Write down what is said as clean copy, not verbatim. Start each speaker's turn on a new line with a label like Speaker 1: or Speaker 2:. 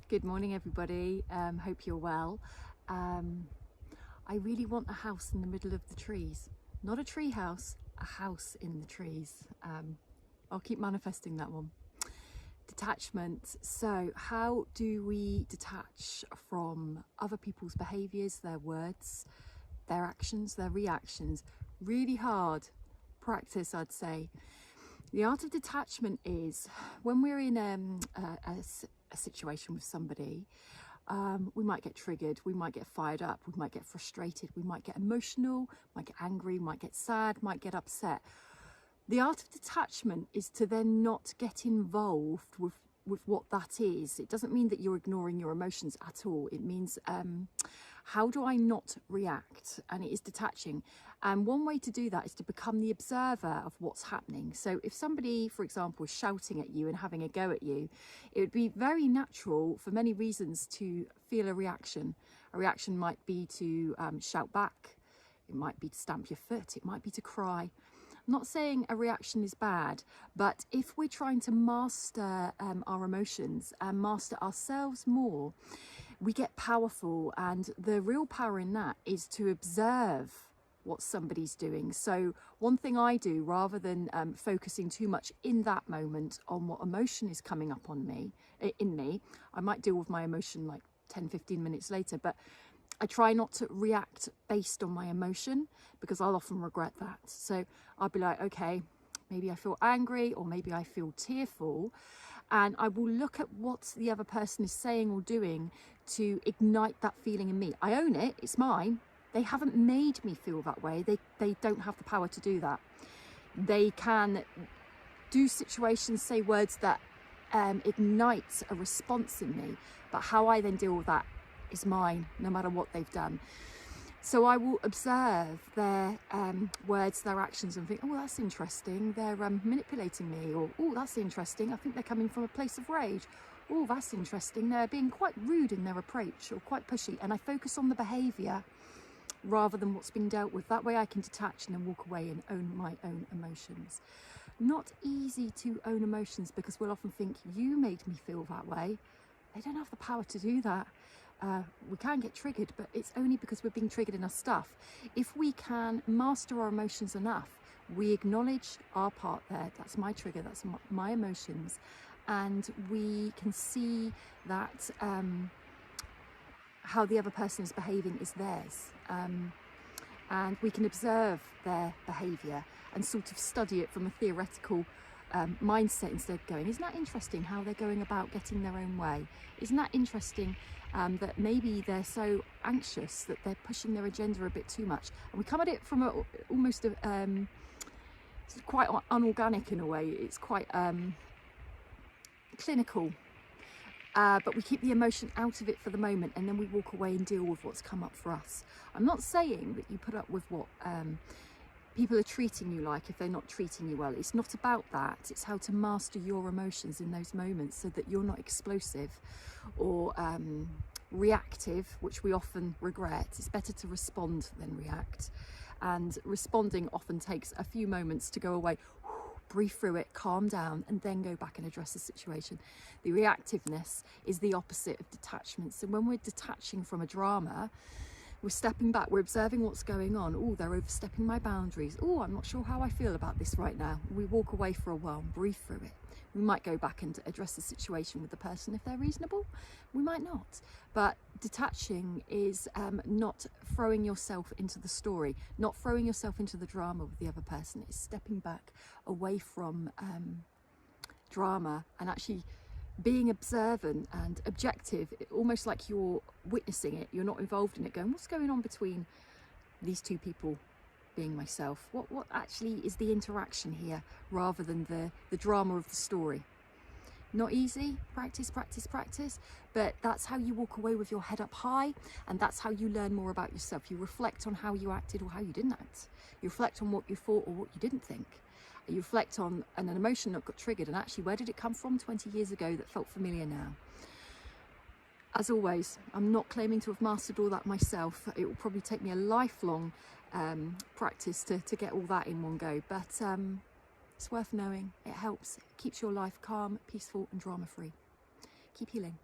Speaker 1: Good morning, everybody. Hope you're well. I really want a house in the middle of the trees. Not a tree house, a house in the trees. I'll keep manifesting that one. Detachment. So how do we detach from other people's behaviours, their words, their actions, their reactions? Really hard practice, I'd say. The art of detachment is when we're in a situation with somebody, we might get triggered, we might get fired up, we might get frustrated, we might get emotional, might get angry, might get sad, might get upset. The art of detachment is to then not get involved with what that is. It doesn't mean that you're ignoring your emotions at all. It means how do I not react? And it is detaching. And one way to do that is to become the observer of what's happening. So if somebody, for example, is shouting at you and having a go at you, it would be very natural for many reasons to feel a reaction. A reaction might be to shout back. It might be to stamp your foot. It might be to cry. I'm not saying a reaction is bad, but if we're trying to master our emotions and master ourselves more, we get powerful, and the real power in that is to observe what somebody's doing. So one thing I do, rather than focusing too much in that moment on what emotion is coming up on me, in me, I might deal with my emotion like 10-15 minutes later, but I try not to react based on my emotion, because I'll often regret that. So I'll be like, okay, maybe I feel angry, or maybe I feel tearful, and I will look at what the other person is saying or doing to ignite that feeling in me. I own it, it's mine. They haven't made me feel that way. They don't have the power to do that. They can do situations, say words that ignite a response in me, but how I then deal with that is mine, no matter what they've done. So I will observe their words, their actions, and think, oh, that's interesting, they're manipulating me, or oh, that's interesting, I think they're coming from a place of rage. Oh, that's interesting, they're being quite rude in their approach, or quite pushy. And I focus on the behaviour rather than what's being dealt with. That way I can detach and then walk away and own my own emotions. Not easy to own emotions, because we'll often think, you made me feel that way. They don't have the power to do that. We can get triggered, but it's only because we're being triggered in our stuff. If we can master our emotions enough, we acknowledge our part there. That's my trigger, that's my emotions. And we can see that how the other person is behaving is theirs. And we can observe their behaviour and sort of study it from a theoretical mindset, instead of going, isn't that interesting how they're going about getting their own way? Isn't that interesting that maybe they're so anxious that they're pushing their agenda a bit too much? And we come at it from almost it's quite unorganic in a way. It's quite clinical. But we keep the emotion out of it for the moment, and then we walk away and deal with what's come up for us. I'm not saying that you put up with what people are treating you like if they're not treating you well. It's not about that. It's how to master your emotions in those moments so that you're not explosive or reactive, which we often regret. It's better to respond than react. And responding often takes a few moments to go away, breathe through it, calm down, and then go back and address the situation. The reactiveness is the opposite of detachment. So when we're detaching from a drama, we're stepping back, we're observing what's going on. Oh, they're overstepping my boundaries. Oh, I'm not sure how I feel about this right now. We walk away for a while and breathe through it. We might go back and address the situation with the person if they're reasonable. We might not. But detaching is not throwing yourself into the story, not throwing yourself into the drama with the other person. It's stepping back away from drama and actually being observant and objective, almost like you're witnessing it. You're not involved in it, going, what's going on between these two people, being myself? What actually is the interaction here, rather than the drama of the story? Not easy. Practice, practice, practice. But that's how you walk away with your head up high, and that's how you learn more about yourself. You reflect on how you acted or how you didn't act. You reflect on what you thought or what you didn't think. You reflect on an emotion that got triggered, and actually, where did it come from 20 years ago that felt familiar now? As always, I'm not claiming to have mastered all that myself. It will probably take me a lifelong practice to get all that in one go, but it's worth knowing. It helps. It keeps your life calm, peaceful, and drama-free. Keep healing.